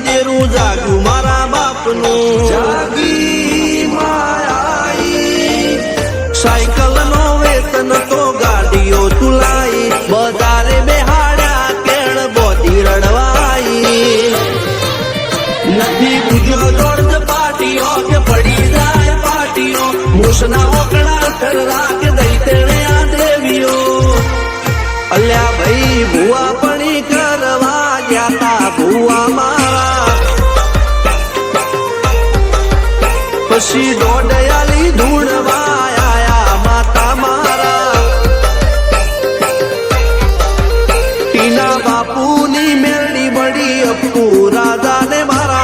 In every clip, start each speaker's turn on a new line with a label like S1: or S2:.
S1: દેરું જાગ્યું મારા બાપનું જાગી માયાઈ સાયકલ નો વેતન તો ગાડીઓ તુલાઈ બધારે બેહાડ્યા કેળ બોધી રડવાઈ નથી પૂજ્યો દોડ પાટીઓ કે પડી જાય પાટીઓ મૂસના ઓકળા ઠરરા કે દઈ તેણે આ દેવીઓ અલ્યા ભાઈ ભુવા પણી કરવા ગયા તા ભુવા મારા પછી દોડયાલી ધૂણવા આયા માતા મારા ટીના બાપુની મેરડી બળી અપ્પુ રાજાને મારા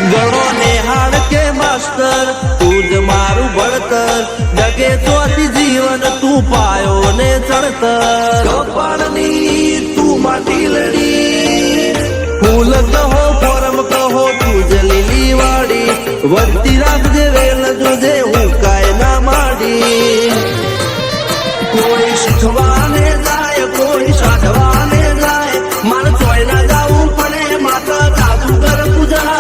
S1: ગણો નેહાળ કે માસ્ટર તું જ મારું ભણતર જગે ચોથી જીવન તું પાયો ને ચણતર કપાળની તું માટી લડી ફૂલ કહો ફોરમ કહો તું જ લીલી વાડી વધતી રાખજે વેલ જોજે હું કાય ના માડી કોઈ શીખવાને જાય કોઈ સાધવાને જાય મારે ચોય ના જાવું પડે માતા જાદુગર પૂજા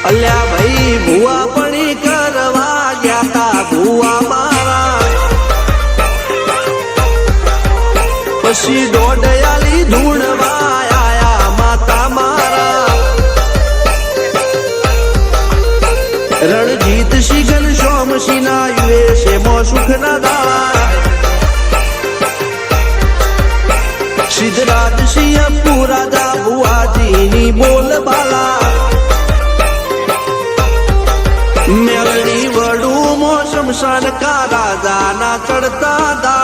S1: અલ્યા ભાઈ ભુવા પણી કરવા ગયા તા ભુવા મારા પછી દોડયાલી ધૂણવા આયા માતા મારા રણજીત શિગન સોમસિંહ ના યુએસે મો સુખ ના દાળા સિદ્ધરાજ સિંહ પુરાદા ભુવાજીની બોલ બાલા મેળણી વડું મોસમ શાન કા રાજા ના ચડતા દા